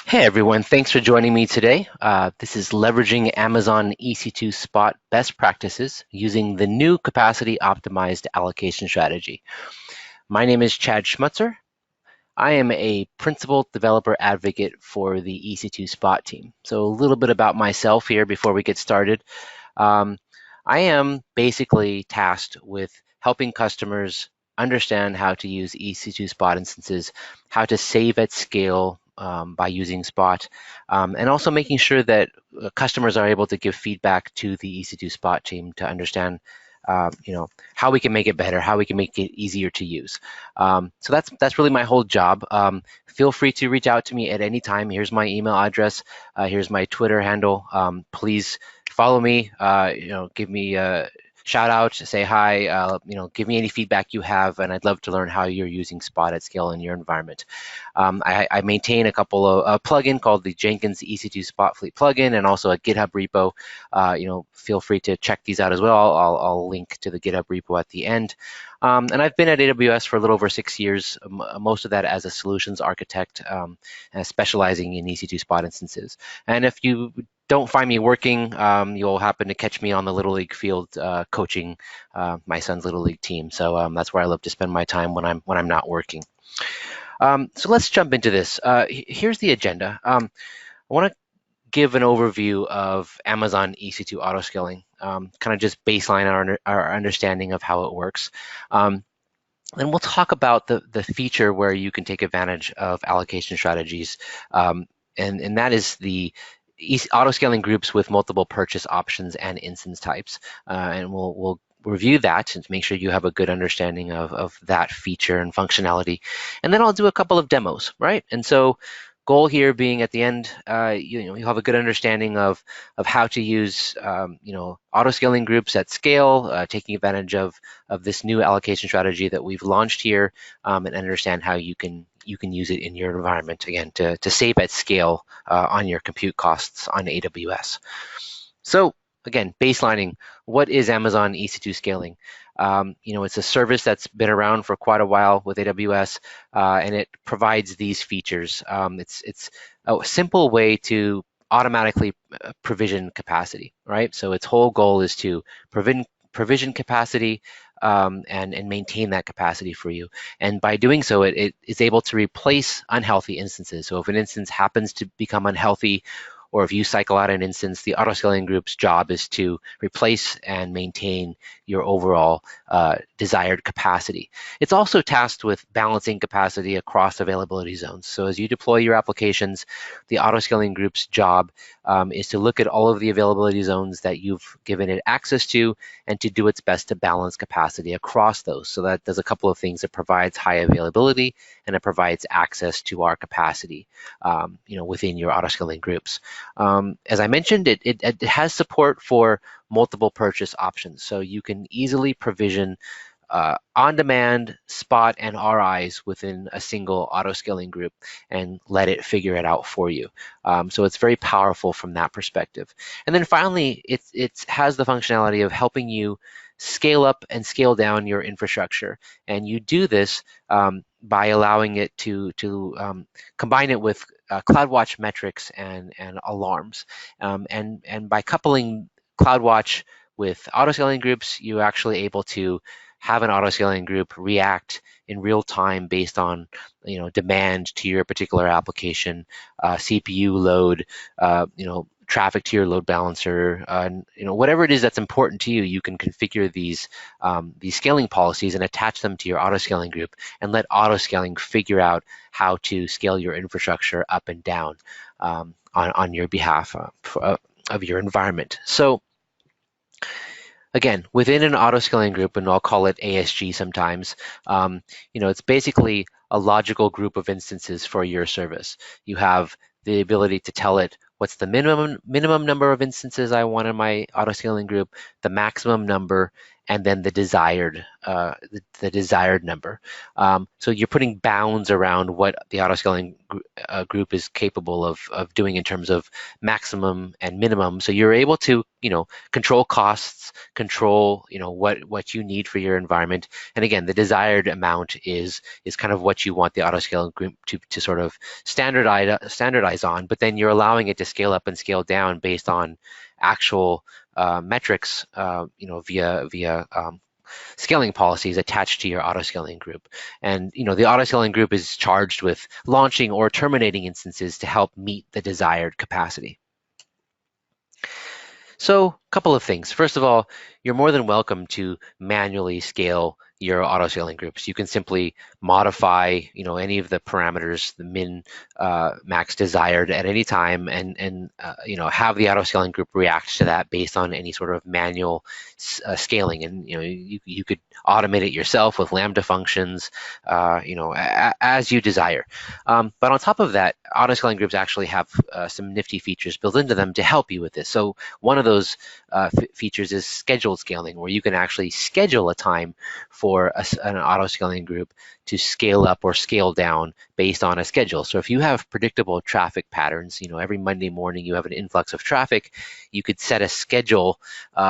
Hey everyone, thanks for joining me today. This is leveraging Amazon EC2 Spot best practices using the new capacity optimized allocation strategy. My name is Chad Schmutzer. I am a principal developer advocate for the EC2 Spot team. So a little bit about myself here before we get started. Um, I am basically tasked with helping customers understand how to use EC2 Spot instances, how to save at scale by using Spot, and also making sure that customers are able to give feedback to the EC2 Spot team to understand, how we can make it better, how we can make it easier to use. So that's really my whole job. Feel free to reach out to me at any time. Here's my email address. Here's my Twitter handle. Please follow me, give me a shout out, say hi, give me any feedback you have, and I'd love to learn how you're using Spot at scale in your environment. I maintain a couple of a plugin called the Jenkins EC2 Spot Fleet plugin, and also a GitHub repo. Feel free to check these out as well. I'll link to the GitHub repo at the end. And I've been at AWS for a little over 6 years, most of that as a solutions architect, specializing in EC2 Spot instances. And if you don't find me working, you'll happen to catch me on the Little League field coaching my son's Little League team. So that's where I love to spend my time when I'm not working. So let's jump into this. Here's the agenda. I want to give an overview of Amazon EC2 Autoscaling, kind of just baseline our understanding of how it works. Then we'll talk about the feature where you can take advantage of allocation strategies, and that is the autoscaling groups with multiple purchase options and instance types. And we'll review that and make sure you have a good understanding of that feature and functionality. And then I'll do a couple of demos, right? And so goal here being at the end, you have a good understanding of how to use autoscaling groups at scale, taking advantage of this new allocation strategy that we've launched here, and understand how you can use it in your environment, again, to save at scale on your compute costs on AWS. So again, baselining, what is Amazon EC2 Scaling? It's a service that's been around for quite a while with AWS, and it provides these features. It's a simple way to automatically provision capacity, right? So its whole goal is to provision capacity and maintain that capacity for you. And by doing so, it is able to replace unhealthy instances. So if an instance happens to become unhealthy, or if you cycle out an instance, the autoscaling group's job is to replace and maintain your overall desired capacity. It's also tasked with balancing capacity across availability zones. So as you deploy your applications, the autoscaling group's job is to look at all of the availability zones that you've given it access to and to do its best to balance capacity across those. So that does a couple of things. It provides high availability and it provides access to our capacity within your autoscaling groups. As I mentioned, it has support for multiple purchase options. So you can easily provision on-demand, Spot, and RIs within a single autoscaling group and let it figure it out for you. So it's very powerful from that perspective. And then finally, it has the functionality of helping you scale up and scale down your infrastructure. And you do this by allowing it to combine it with CloudWatch metrics and alarms. And by coupling CloudWatch with autoscaling groups, you're actually able to have an autoscaling group react in real time based on demand to your particular application, CPU load, traffic to your load balancer, whatever it is that's important to you. You can configure these scaling policies and attach them to your autoscaling group and let autoscaling figure out how to scale your infrastructure up and down on your behalf of your environment. So again, within an autoscaling group, and I'll call it ASG sometimes, it's basically a logical group of instances for your service. You have the ability to tell it what's the minimum number of instances I want in my auto-scaling group, the maximum number, and then the desired number. So you're putting bounds around what the auto-scaling group is capable of doing in terms of maximum and minimum. So you're able to, control costs, control, what you need for your environment. And again, the desired amount is kind of what you want the auto-scaling group to sort of standardize on, but then you're allowing it to scale up and scale down based on actual metrics, via scaling policies attached to your auto-scaling group. And the auto-scaling group is charged with launching or terminating instances to help meet the desired capacity. So a couple of things. First of all, you're more than welcome to manually scale your auto-scaling groups. You can simply modify, any of the parameters, the min, max desired at any time, and have the auto-scaling group react to that based on any sort of manual scaling. And you could automate it yourself with Lambda functions, as you desire. But on top of that, auto-scaling groups actually have some nifty features built into them to help you with this. So one of those features is scheduled scaling, where you can actually schedule a time for an auto-scaling group to scale up or scale down based on a schedule. So if you have predictable traffic patterns, every Monday morning you have an influx of traffic, you could set a schedule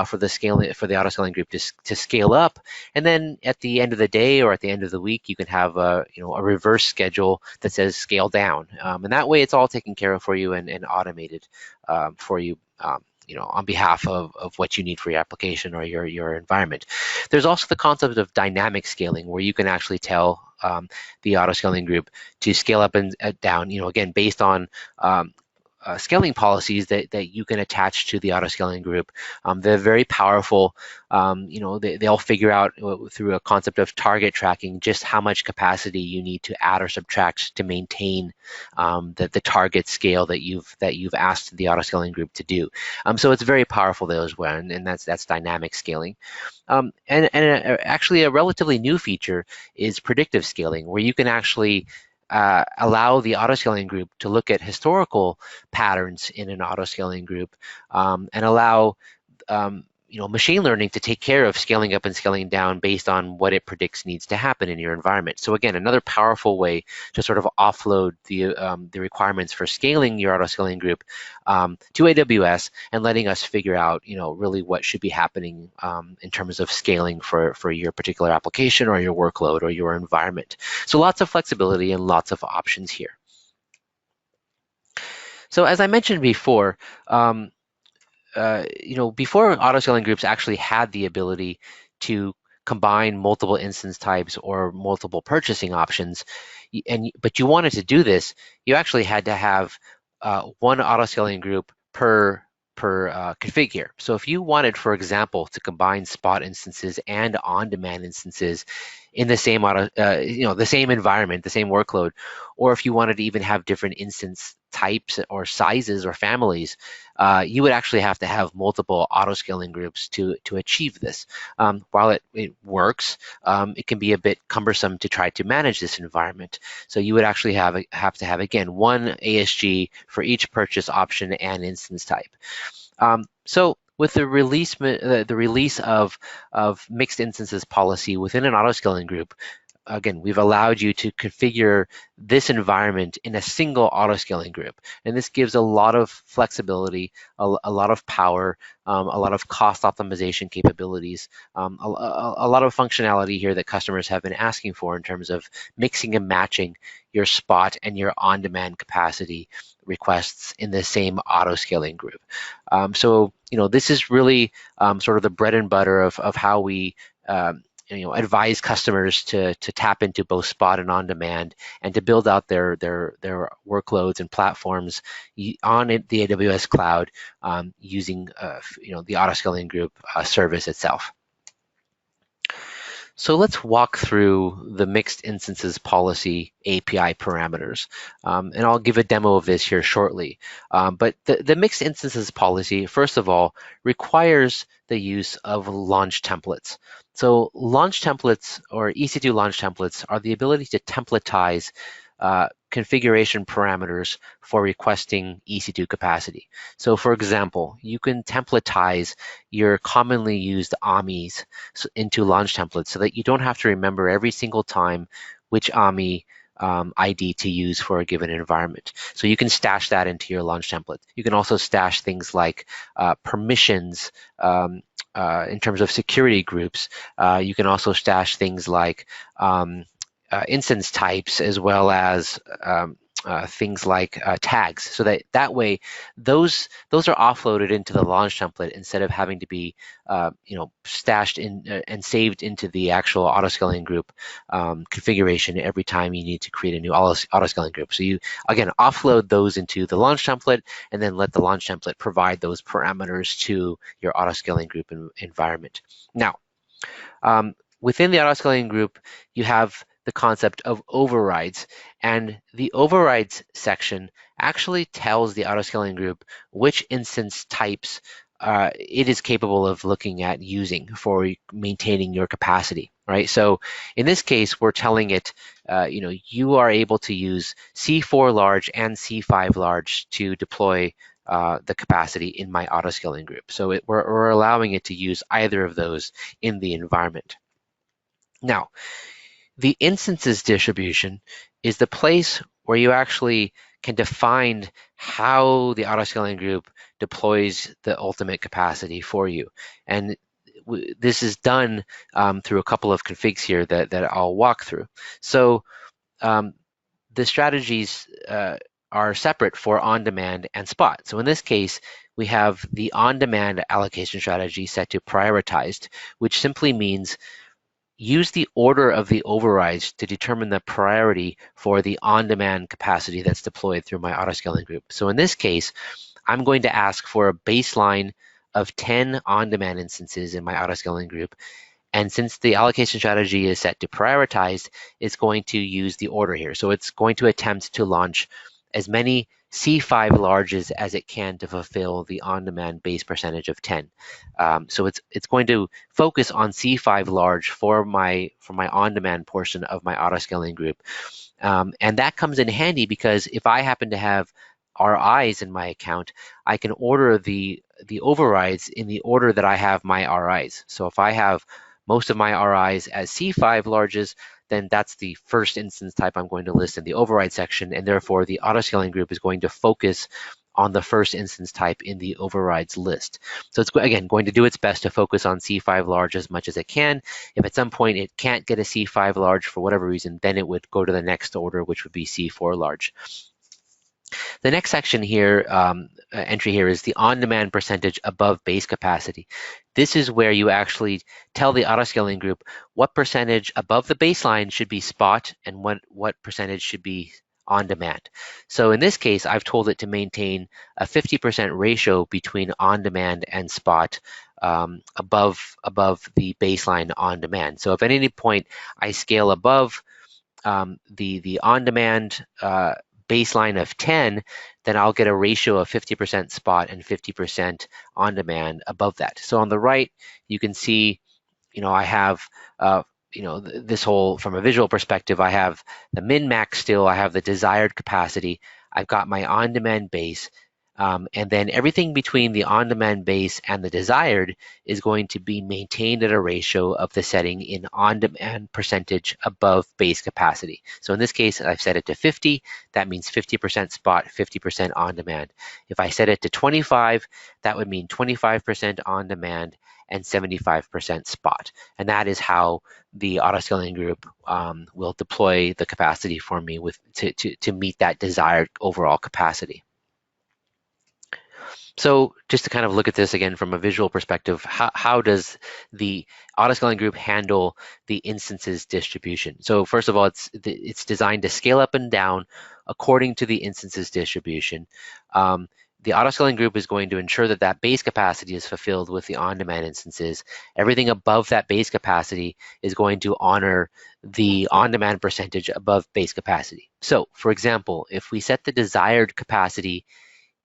for the auto-scaling group to scale up, and then at the end of the day or at the end of the week, you can have a reverse schedule that says scale down, and that way it's all taken care of for you and automated for you. On behalf of what you need for your application or your environment. There's also the concept of dynamic scaling, where you can actually tell the auto-scaling group to scale up and down, again, based on scaling policies that you can attach to the auto-scaling group. They're very powerful. They'll figure out through a concept of target tracking just how much capacity you need to add or subtract to maintain the target scale that you've asked the auto-scaling group to do. So it's very powerful there as well, and that's dynamic scaling. Actually, a relatively new feature is predictive scaling, where you can actually allow the auto-scaling group to look at historical patterns in an auto-scaling group, and allow machine learning to take care of scaling up and scaling down based on what it predicts needs to happen in your environment. So again, another powerful way to sort of offload the requirements for scaling your auto-scaling group to AWS and letting us figure out really what should be happening in terms of scaling for your particular application or your workload or your environment. So lots of flexibility and lots of options here. So as I mentioned before, before auto-scaling groups actually had the ability to combine multiple instance types or multiple purchasing options, but you wanted to do this, you actually had to have one auto-scaling group per config here. So if you wanted, for example, to combine spot instances and on-demand instances in the same the same environment, the same workload, or if you wanted to even have different instance types or sizes or families, you would actually have to have multiple auto-scaling groups to achieve this. While it works, it can be a bit cumbersome to try to manage this environment. So you would actually have to have, again, one ASG for each purchase option and instance type. So with the release of mixed instances policy within an auto-scaling group, again, we've allowed you to configure this environment in a single auto-scaling group. And this gives a lot of flexibility, a lot of power, a lot of cost optimization capabilities, a lot of functionality here that customers have been asking for in terms of mixing and matching your spot and your on-demand capacity requests in the same auto-scaling group. So this is really sort of the bread and butter of how we advise customers to tap into both spot and on-demand, and to build out their workloads and platforms on the AWS cloud using the Autoscaling group service itself. So let's walk through the mixed instances policy API parameters, and I'll give a demo of this here shortly. But the mixed instances policy, first of all, requires the use of launch templates. So launch templates, or EC2 launch templates, are the ability to templatize configuration parameters for requesting EC2 capacity. So for example, you can templatize your commonly used AMIs into launch templates so that you don't have to remember every single time which AMI ID to use for a given environment. So you can stash that into your launch template. You can also stash things like permissions in terms of security groups. You can also stash things like instance types, as well as things like tags, so that way those are offloaded into the launch template instead of having to be stashed in and saved into the actual autoscaling group configuration every time you need to create a new autoscaling group. So you again offload those into the launch template and then let the launch template provide those parameters to your autoscaling group environment. Now, within the autoscaling group, you have the concept of overrides, and the overrides section actually tells the autoscaling group which instance types it is capable of looking at using for maintaining your capacity, right? So in this case, we're telling it, you are able to use C4 large and C5 large to deploy the capacity in my autoscaling group. So we're allowing it to use either of those in the environment. Now, the instances distribution is the place where you actually can define how the autoscaling group deploys the ultimate capacity for you. And this is done through a couple of configs here that I'll walk through. So the strategies are separate for on-demand and spot. So in this case, we have the on-demand allocation strategy set to prioritized, which simply means use the order of the overrides to determine the priority for the on-demand capacity that's deployed through my autoscaling group. So in this case, I'm going to ask for a baseline of 10 on-demand instances in my autoscaling group. And since the allocation strategy is set to prioritized, it's going to use the order here. So it's going to attempt to launch as many C5 larges as it can to fulfill the on-demand base percentage of 10. So it's going to focus on C5 large for my on-demand portion of my autoscaling group. And that comes in handy because if I happen to have RIs in my account, I can order the overrides in the order that I have my RIs. So if I have most of my RIs as C5 larges, then that's the first instance type I'm going to list in the override section, and therefore the autoscaling group is going to focus on the first instance type in the overrides list. So it's, again, going to do its best to focus on C5 large as much as it can. If at some point it can't get a C5 large for whatever reason, then it would go to the next order, which would be C4 large. The next section here, entry here, is the on-demand percentage above base capacity. This is where you actually tell the autoscaling group what percentage above the baseline should be spot and what percentage should be on demand. So in this case, I've told it to maintain a 50% ratio between on demand and spot above the baseline on demand. So if at any point I scale above the on demand baseline of 10, then I'll get a ratio of 50% spot and 50% on demand above that. So on the right, you can see, I have, this whole, from a visual perspective, I have the min-max still, I have the desired capacity, I've got my on-demand base, and then everything between the on-demand base and the desired is going to be maintained at a ratio of the setting in on-demand percentage above base capacity. So in this case, I've set it to 50. That means 50% spot, 50% on-demand. If I set it to 25, that would mean 25% on-demand and 75% spot. And that is how the autoscaling group will deploy the capacity for me to meet that desired overall capacity. So just to kind of look at this again from a visual perspective, how does the autoscaling group handle the instances distribution? So first of all, it's designed to scale up and down according to the instances distribution. The autoscaling group is going to ensure that that base capacity is fulfilled with the on-demand instances. Everything above that base capacity is going to honor the on-demand percentage above base capacity. So for example, if we set the desired capacity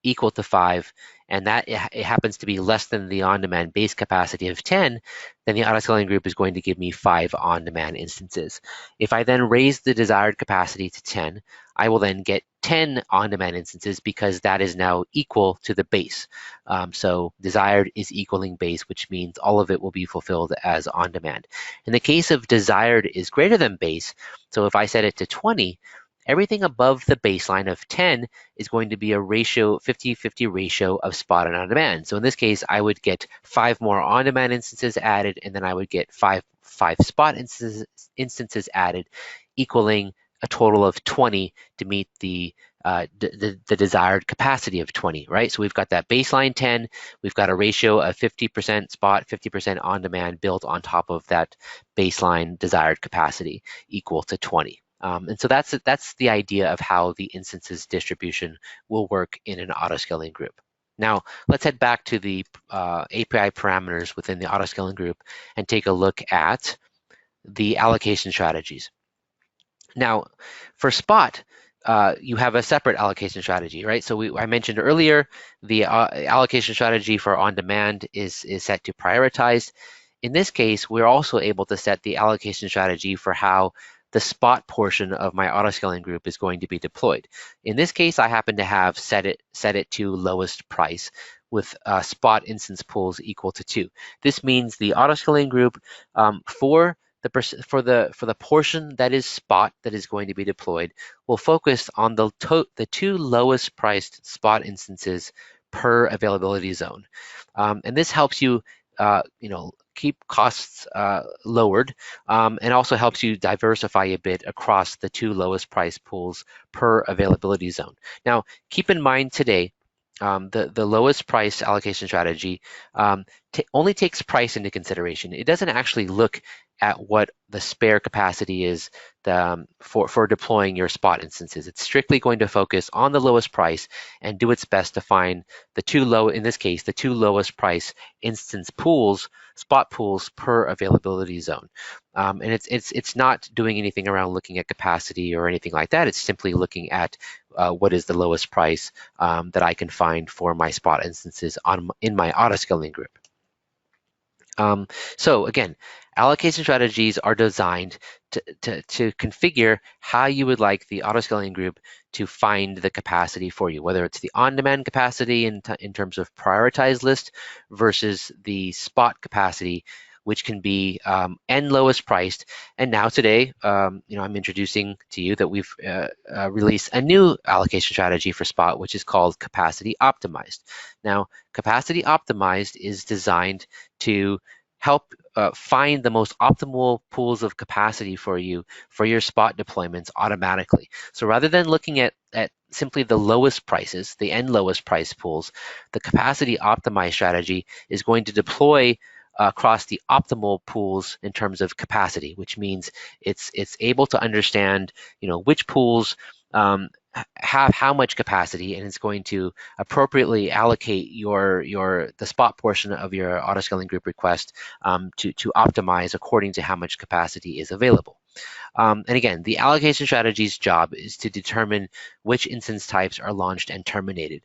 equal to 5, and that it happens to be less than the on-demand base capacity of 10, then the autoscaling group is going to give me 5 on-demand instances. If I then raise the desired capacity to 10, I will then get 10 on-demand instances because that is now equal to the base. So desired is equaling base, which means all of it will be fulfilled as on-demand. In the case of desired is greater than base, so if I set it to 20, everything above the baseline of 10 is going to be a ratio, 50-50 ratio of spot and on-demand. So in this case, I would get 5 more on-demand instances added, and then I would get five spot instances added, equaling a total of 20 to meet the desired capacity of 20, right? So we've got that baseline 10, we've got a ratio of 50% spot, 50% on-demand built on top of that baseline desired capacity equal to 20. And so that's the idea of how the instances distribution will work in an autoscaling group. Now, let's head back to the API parameters within the autoscaling group and take a look at the allocation strategies. Now, for spot, you have a separate allocation strategy, right? So I mentioned earlier, the allocation strategy for on-demand is set to prioritized. In this case, we're also able to set the allocation strategy for how the spot portion of my autoscaling group is going to be deployed. In this case, I happen to have set it to lowest price with spot instance pools equal to 2. This means the autoscaling group for the portion that is spot that is going to be deployed will focus on the 2 lowest priced spot instances per availability zone, and this helps you keep costs lowered, and also helps you diversify a bit across the 2 lowest price pools per availability zone. Now, keep in mind today, the lowest price allocation strategy only takes price into consideration. It doesn't actually look at what the spare capacity is for deploying your spot instances. It's strictly going to focus on the lowest price and do its best to find in this case, the 2 lowest price instance pools, spot pools per availability zone. And it's not doing anything around looking at capacity or anything like that. It's simply looking at what is the lowest price that I can find for my spot instances in my autoscaling group. So again, allocation strategies are designed to configure how you would like the autoscaling group to find the capacity for you, whether it's the on-demand capacity in terms of prioritized list versus the spot capacity, which can be n lowest priced. And now today, I'm introducing to you that we've released a new allocation strategy for spot, which is called capacity optimized. Now, capacity optimized is designed to help find the most optimal pools of capacity for you for your spot deployments automatically. So rather than looking at simply the lowest prices, the n lowest price pools, the capacity optimized strategy is going to deploy across the optimal pools in terms of capacity, which means it's able to understand which pools have how much capacity, and it's going to appropriately allocate the spot portion of your autoscaling group request to optimize according to how much capacity is available. And again, the allocation strategy's job is to determine which instance types are launched and terminated.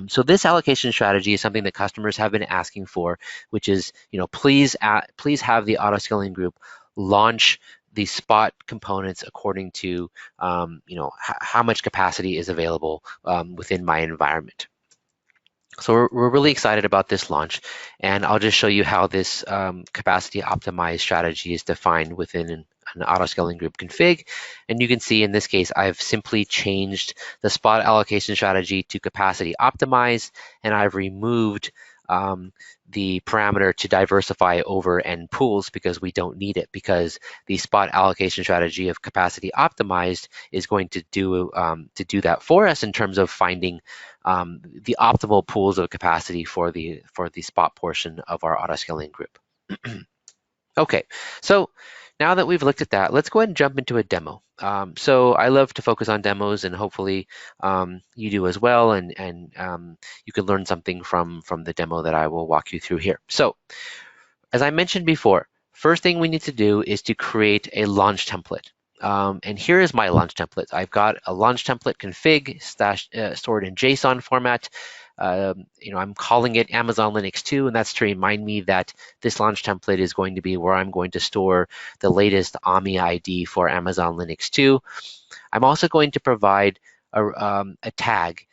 So this allocation strategy is something that customers have been asking for, which is, please have the autoscaling group launch the spot components according to, how much capacity is available within my environment. So we're really excited about this launch, and I'll just show you how this capacity optimized strategy is defined within an autoscaling group config. And you can see in this case, I've simply changed the spot allocation strategy to capacity optimized, and I've removed the parameter to diversify over n pools because we don't need it, because the spot allocation strategy of capacity optimized is going to do that for us in terms of finding the optimal pools of capacity for the spot portion of our autoscaling group. Okay, so now that we've looked at that, let's go ahead and jump into a demo. So I love to focus on demos, and hopefully you do as well, and you can learn something from the demo that I will walk you through here. So as I mentioned before, first thing we need to do is to create a launch template. And here is my launch template. I've got a launch template config stored in JSON format. I'm calling it Amazon Linux 2, and that's to remind me that this launch template is going to be where I'm going to store the latest AMI ID for Amazon Linux 2. I'm also going to provide a tag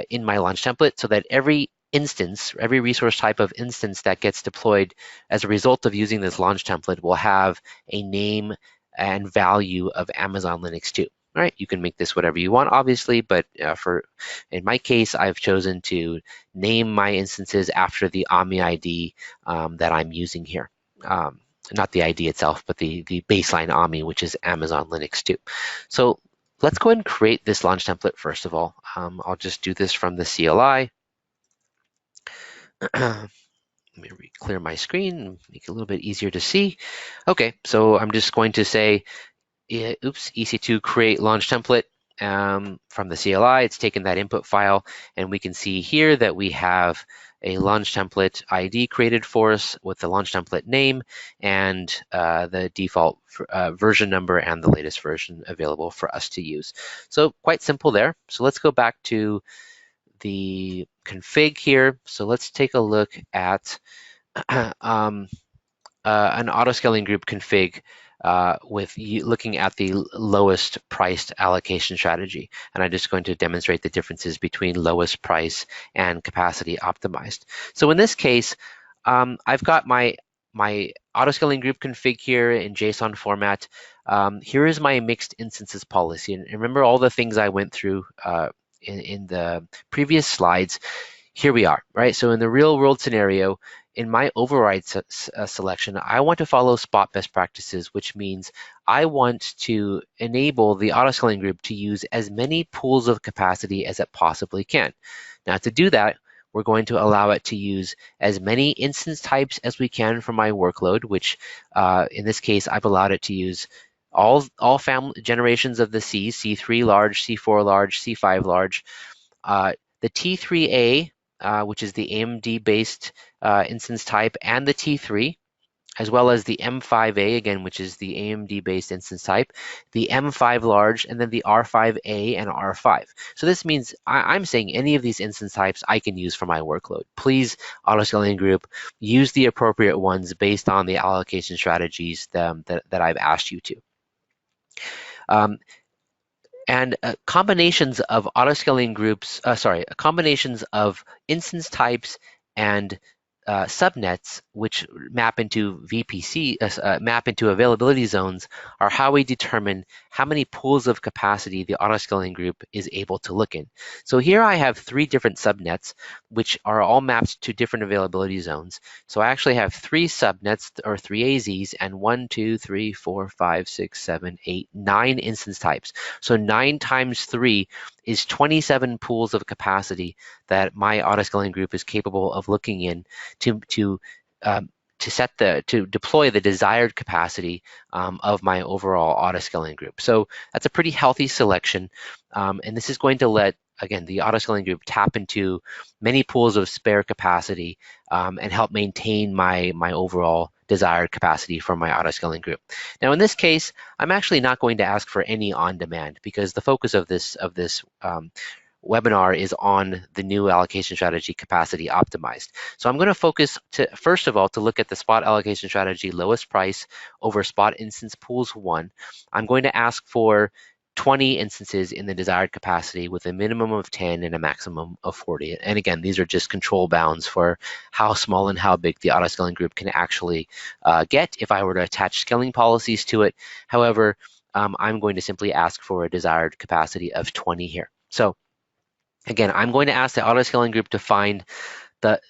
in my launch template so that every instance, every resource type of instance that gets deployed as a result of using this launch template will have a name and value of Amazon Linux 2. All right, you can make this whatever you want, obviously, but in my case, I've chosen to name my instances after the AMI ID that I'm using here. Not the ID itself, but the baseline AMI, which is Amazon Linux 2. So let's go ahead and create this launch template first of all. I'll just do this from the CLI. Let me clear my screen, make it a little bit easier to see. Okay, so I'm just going to say, EC2 create launch template from the CLI. It's taken that input file, and we can see here that we have a launch template ID created for us with the launch template name and the default version number and the latest version available for us to use. So quite simple there. So let's go back to the config here. So let's take a look at an autoscaling group config with looking at the lowest priced allocation strategy. And I'm just going to demonstrate the differences between lowest price and capacity optimized. So in this case, I've got my autoscaling group config here in JSON format. Here is my mixed instances policy. And remember all the things I went through in the previous slides. Here we are, right? So in the real world scenario, in my override selection, I want to follow spot best practices, which means I want to enable the autoscaling group to use as many pools of capacity as it possibly can. Now to do that, we're going to allow it to use as many instance types as we can for my workload, which in this case, I've allowed it to use all family generations of the Cs, C3 large, C4 large, C5 large. The T3A, which is the AMD-based instance type, and the T3, as well as the M5A, again, which is the AMD-based instance type, the M5 large, and then the R5A and R5. So this means I'm saying any of these instance types I can use for my workload. Please, autoscaling group, use the appropriate ones based on the allocation strategies that I've asked you to. And combinations of autoscaling groups, combinations of instance types and subnets, which map into VPC, map into availability zones, are how we determine how many pools of capacity the autoscaling group is able to look in. So here I have 3 different subnets, which are all mapped to different availability zones. So I actually have 3 subnets, or 3 AZs, and 1, 2, 3, 4, 5, 6, 7, 8, 9 instance types. So 9 times 3 is 27 pools of capacity that my autoscaling group is capable of looking in to deploy the desired capacity of my overall autoscaling group. So that's a pretty healthy selection, and this is going to let, again, the autoscaling group tap into many pools of spare capacity and help maintain my overall desired capacity for my autoscaling group. Now, in this case, I'm actually not going to ask for any on-demand because the focus of this webinar is on the new allocation strategy, capacity optimized. So I'm going to focus first of all to look at the spot allocation strategy lowest price over spot instance pools 1. I'm going to ask for 20 instances in the desired capacity with a minimum of 10 and a maximum of 40. And again, these are just control bounds for how small and how big the autoscaling group can actually get if I were to attach scaling policies to it. However, I'm going to simply ask for a desired capacity of 20 here. So again, I'm going to ask the autoscaling group to find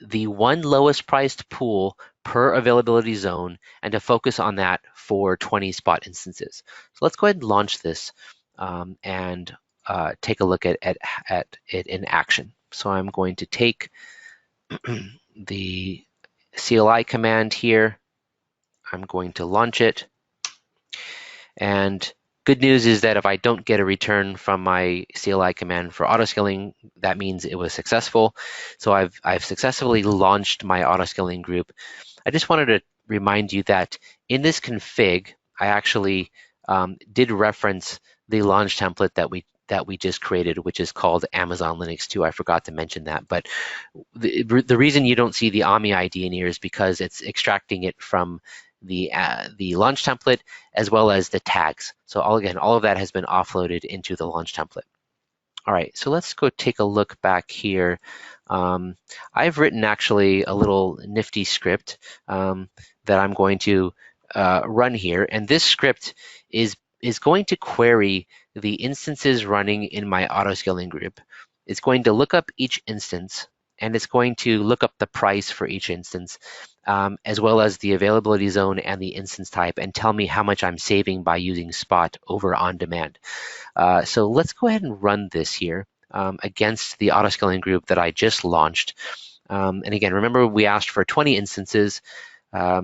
the one lowest priced pool per availability zone and to focus on that for 20 spot instances. So let's go ahead and launch this and take a look at it in action. So I'm going to take the CLI command here. I'm going to launch it. And good news is that if I don't get a return from my CLI command for autoscaling, that means it was successful. So I've successfully launched my autoscaling group. I just wanted to remind you that in this config, I actually did reference the launch template that we just created, which is called Amazon Linux 2. I forgot to mention that, but the reason you don't see the AMI ID in here is because it's extracting it from the launch template as well as the tags. So all of that has been offloaded into the launch template. All right, so let's go take a look back here. I've written actually a little nifty script that I'm going to run here, and this script is going to query the instances running in my autoscaling group. It's going to look up each instance, and it's going to look up the price for each instance, as well as the availability zone and the instance type, and tell me how much I'm saving by using Spot over on demand. So let's go ahead and run this here against the autoscaling group that I just launched. And again, remember we asked for 20 instances,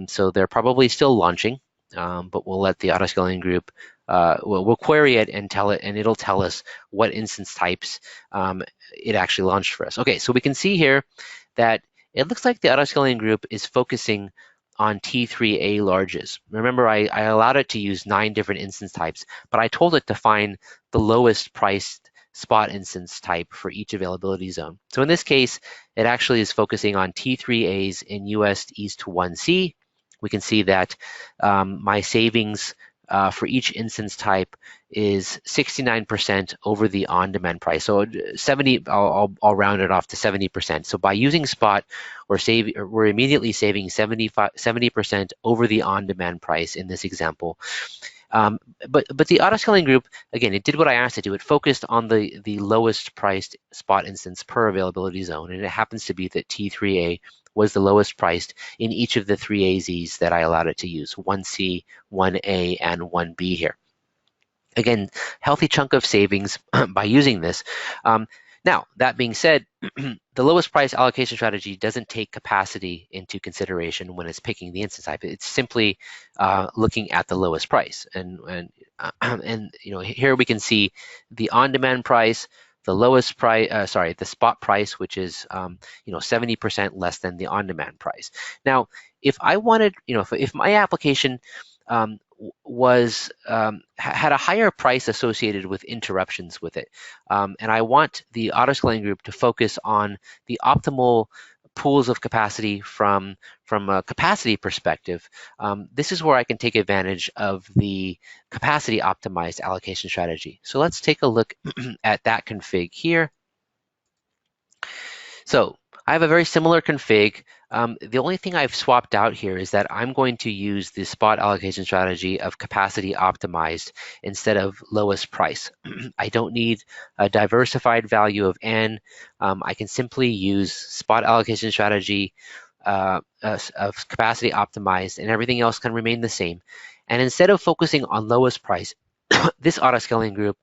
so they're probably still launching, but we'll let the autoscaling group, we'll query it and tell it, and it'll tell us what instance types it actually launched for us. Okay, so we can see here that it looks like the autoscaling group is focusing on T3A larges. Remember, I allowed it to use 9 different instance types, but I told it to find the lowest priced Spot instance type for each availability zone. So in this case, it actually is focusing on T3As in US East 1C. We can see that my savings for each instance type is 69% over the on-demand price. So 70, I'll round it off to 70%. So by using Spot, we're immediately saving 70% over the on-demand price in this example. But the autoscaling group, again, it did what I asked it to. It focused on the lowest priced Spot instance per availability zone, and it happens to be that T3A was the lowest priced in each of the 3 AZs that I allowed it to use, 1C, 1A, and 1B here. Again, healthy chunk of savings by using this. Now, that being said, the lowest price allocation strategy doesn't take capacity into consideration when it's picking the instance type. It's simply looking at the lowest price. And here we can see the on-demand price, the lowest price, the spot price, which is 70% less than the on-demand price. Now, if I wanted, if my application had a higher price associated with interruptions with it, and I want the autoscaling group to focus on the optimal pools of capacity from a capacity perspective, this is where I can take advantage of the capacity optimized allocation strategy. So let's take a look at that config here. So I have a very similar config. The only thing I've swapped out here is that I'm going to use the spot allocation strategy of capacity optimized instead of lowest price. I don't need a diversified value of N. I can simply use spot allocation strategy of capacity optimized, and everything else can remain the same. And instead of focusing on lowest price, this autoscaling group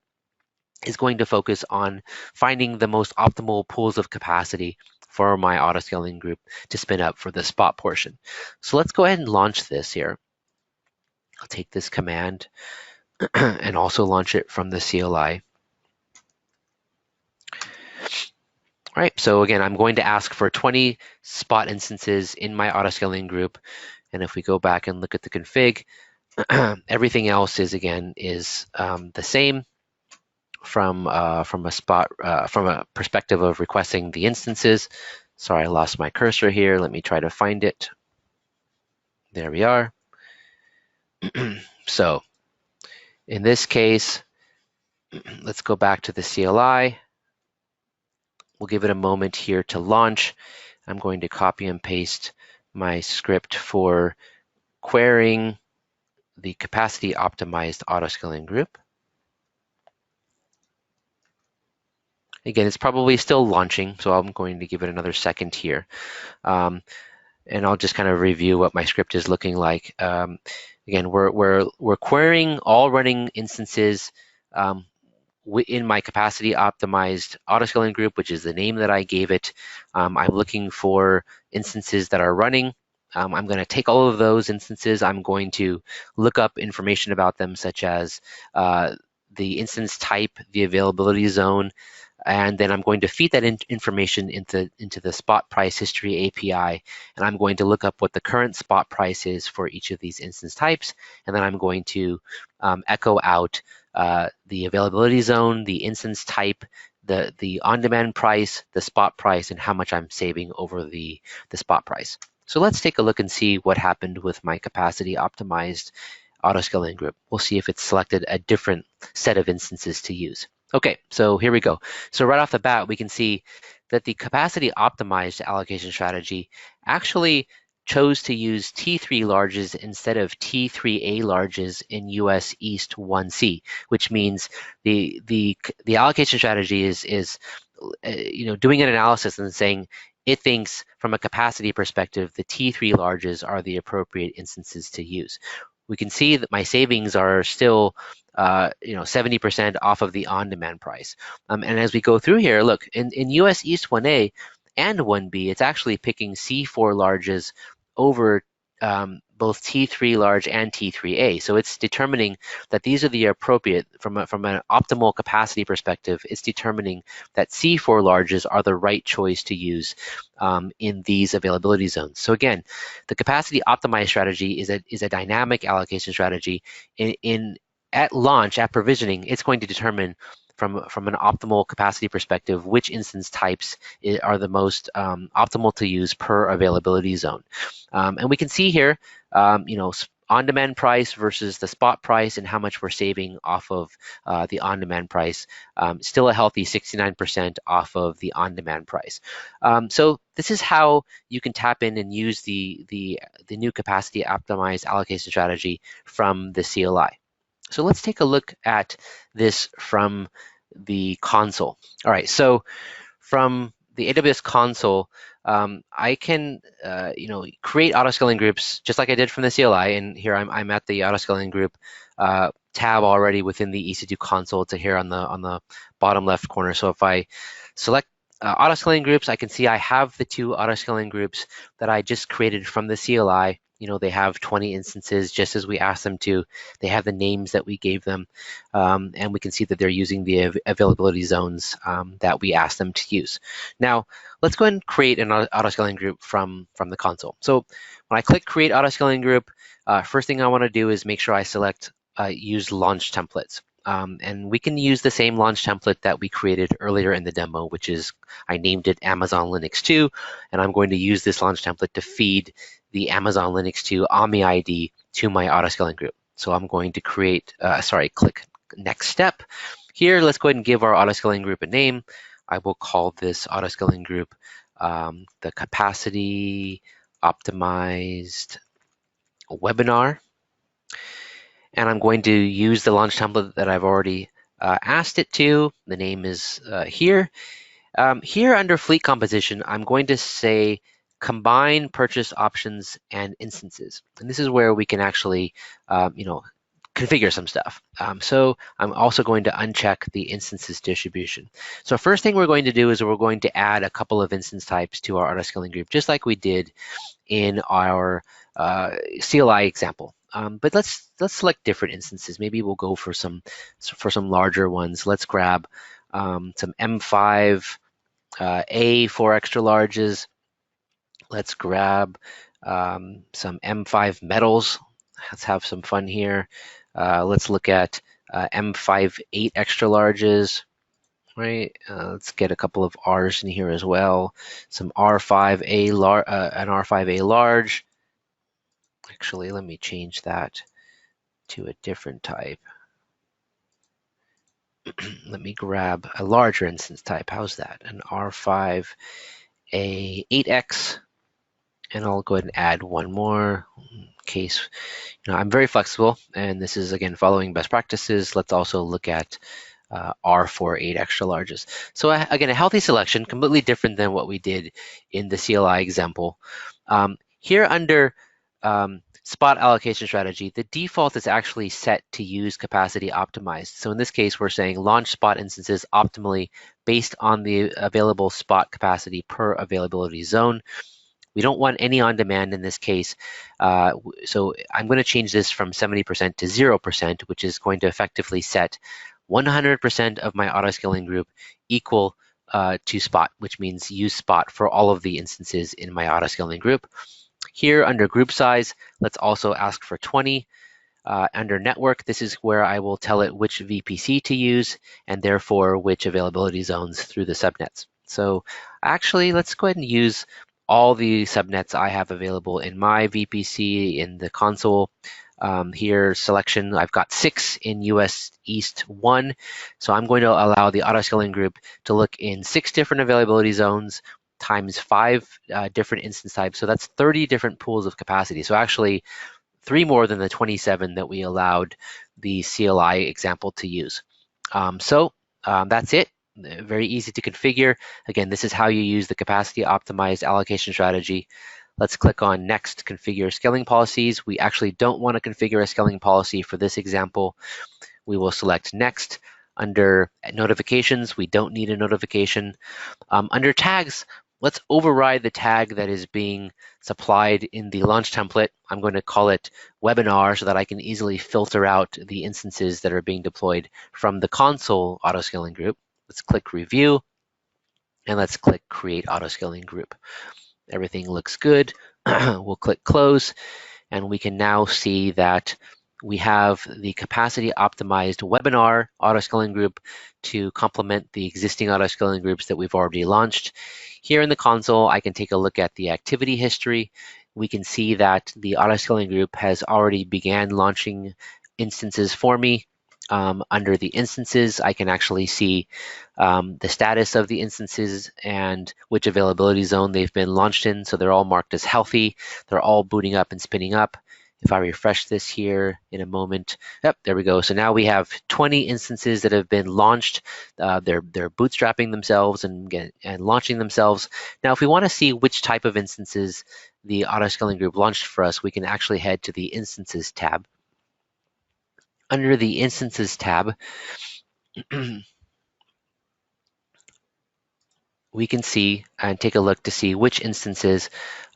is going to focus on finding the most optimal pools of capacity for my autoscaling group to spin up for the spot portion. So let's go ahead and launch this here. I'll take this command and also launch it from the CLI. All right, so again, I'm going to ask for 20 spot instances in my autoscaling group. And if we go back and look at the config, everything else is the same from a perspective of requesting the instances. Sorry, I lost my cursor here. Let me try to find it. There we are. So in this case, let's go back to the CLI. We'll give it a moment here to launch. I'm going to copy and paste my script for querying the capacity optimized autoscaling group. Again, it's probably still launching, so I'm going to give it another second here. And I'll just kind of review what my script is looking like. Again, we're querying all running instances in my capacity optimized autoscaling group, which is the name that I gave it. I'm looking for instances that are running. I'm going to take all of those instances. I'm going to look up information about them, such as the instance type, the availability zone, and then I'm going to feed that information into the spot price history API, and I'm going to look up what the current spot price is for each of these instance types, and then I'm going to echo out the availability zone, the instance type, the on-demand price, the spot price, and how much I'm saving over the spot price. So let's take a look and see what happened with my capacity optimized autoscaling group. We'll see if it's selected a different set of instances to use. Okay, so here we go. So right off the bat, we can see that the capacity optimized allocation strategy actually chose to use T3 larges instead of T3A larges in US East 1C, which means the allocation strategy is doing an analysis and saying it thinks from a capacity perspective the T3 larges are the appropriate instances to use. We can see that my savings are still 70% off of the on-demand price. And as we go through here, look, in US East 1A and 1B, it's actually picking C4 larges over both T3 large and T3A. So it's determining that these are the appropriate, from an optimal capacity perspective, it's determining that C4 larges are the right choice to use in these availability zones. So again, the capacity optimized strategy is a dynamic allocation strategy. At launch, at provisioning, it's going to determine from an optimal capacity perspective which instance types are the most optimal to use per availability zone. And we can see here, on-demand price versus the spot price and how much we're saving off of the on-demand price. Still a healthy 69% off of the on-demand price. So this is how you can tap in and use the new capacity optimized allocation strategy from the CLI. So let's take a look at this from the console. All right, so from the AWS console, I can create autoscaling groups just like I did from the CLI. And here I'm at the autoscaling group tab already within the EC2 console to here on the bottom left corner. So if I select autoscaling groups, I can see I have the two autoscaling groups that I just created from the CLI. They have 20 instances just as we asked them to. They have the names that we gave them, and we can see that they're using the availability zones that we asked them to use. Now, let's go ahead and create an autoscaling group from the console. So when I click Create Autoscaling Group, first thing I want to do is make sure I select Use Launch Templates. And we can use the same launch template that we created earlier in the demo, which is, I named it Amazon Linux 2, and I'm going to use this launch template to feed the Amazon Linux 2 AMI ID to my autoscaling group. So I'm going to click Next Step. Here, let's go ahead and give our autoscaling group a name. I will call this autoscaling group the Capacity Optimized Webinar. And I'm going to use the launch template that I've already asked it to. The name is here. Here under fleet composition, I'm going to say combine purchase options and instances. And this is where we can actually, configure some stuff. So I'm also going to uncheck the instances distribution. So first thing we're going to do is we're going to add a couple of instance types to our autoscaling group, just like we did in our CLI example. But let's select different instances. Maybe we'll go for some larger ones. Let's grab some M5 A for extra larges. Let's grab some M5 metals. Let's have some fun here. Let's look at M5 8 extra larges. Right. Let's get a couple of R's in here as well. Some R5A an R5A large. Actually, let me change that to a different type. Let me grab a larger instance type. How's that? An R5A 8X. And I'll go ahead and add one more in case, I'm very flexible, and this is, again, following best practices. Let's also look at R4 8 extra larges. So again, a healthy selection, completely different than what we did in the CLI example. Here under spot allocation strategy, the default is actually set to use capacity optimized. So in this case, we're saying launch spot instances optimally based on the available spot capacity per availability zone. We don't want any on demand in this case. So I'm going to change this from 70% to 0%, which is going to effectively set 100% of my autoscaling group equal to Spot, which means use Spot for all of the instances in my autoscaling group. Here under group size, let's also ask for 20. Under network, this is where I will tell it which VPC to use and therefore which availability zones through the subnets. So actually, let's go ahead and use all the subnets I have available in my VPC in the console. Here, selection, I've got 6 in US East 1. So I'm going to allow the autoscaling group to look in 6 different availability zones times 5 different instance types. So that's 30 different pools of capacity. So actually, 3 more than the 27 that we allowed the CLI example to use. That's it. Very easy to configure. Again, this is how you use the capacity optimized allocation strategy. Let's click on Next, Configure Scaling Policies. We actually don't want to configure a scaling policy for this example. We will select Next. Under Notifications, we don't need a notification. Under Tags, let's override the tag that is being supplied in the launch template. I'm going to call it webinar so that I can easily filter out the instances that are being deployed from the console autoscaling group. Let's click Review, and let's click Create Autoscaling Group. Everything looks good. We'll click Close, and we can now see that we have the capacity optimized webinar autoscaling group to complement the existing autoscaling groups that we've already launched. Here in the console, I can take a look at the activity history. We can see that the autoscaling group has already began launching instances for me. Under the instances, I can actually see the status of the instances and which availability zone they've been launched in. So they're all marked as healthy. They're all booting up and spinning up. If I refresh this here in a moment, yep, there we go. So now we have 20 instances that have been launched. They're bootstrapping themselves and launching themselves. Now, if we want to see which type of instances the autoscaling group launched for us, we can actually head to the Instances tab. Under the Instances tab, we can see and take a look to see which instances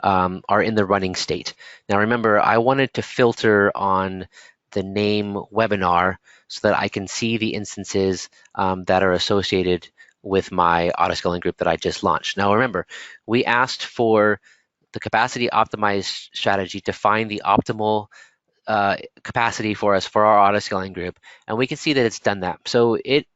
are in the running state. Now remember, I wanted to filter on the name webinar so that I can see the instances that are associated with my autoscaling group that I just launched. Now remember, we asked for the capacity optimized strategy to find the optimal capacity for us for our autoscaling group, and we can see that it's done that. So it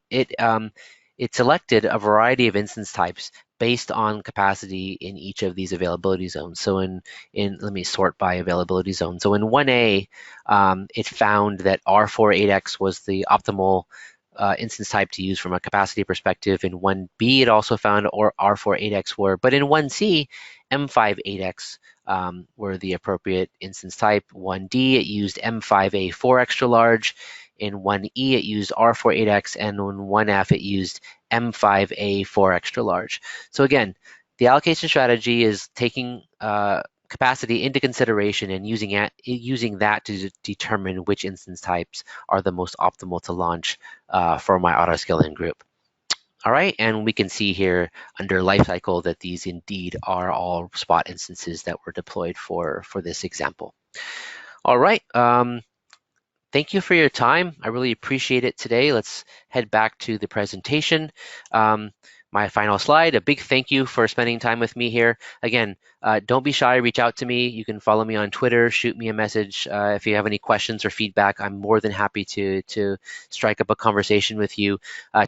selected a variety of instance types based on capacity in each of these availability zones. So let me sort by availability zone. So in 1A, it found that R48X was the optimal instance type to use from a capacity perspective. In 1B, it also found R48X were, but in 1C, M58X were the appropriate instance type. 1D, it used M5A4 extra large. In 1E, it used R48X, and in 1F, it used M5A4 extra large. So again, the allocation strategy is taking capacity into consideration and using that to determine which instance types are the most optimal to launch for my autoscaling group. All right, and we can see here under lifecycle that these indeed are all Spot instances that were deployed for this example. All right. Thank you for your time. I really appreciate it today. Let's head back to the presentation. My final slide, a big thank you for spending time with me here. Again, don't be shy, reach out to me. You can follow me on Twitter, shoot me a message. If you have any questions or feedback, I'm more than happy to strike up a conversation with you.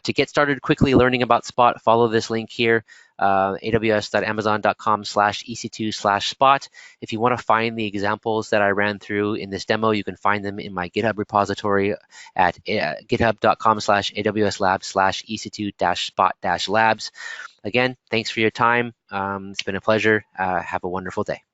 To get started quickly learning about Spot, follow this link here. aws.amazon.com/ec2/spot. If you want to find the examples that I ran through in this demo, you can find them in my GitHub repository at github.com/awslabs/ec2-spot-labs. Again, thanks for your time. It's been a pleasure. Have a wonderful day.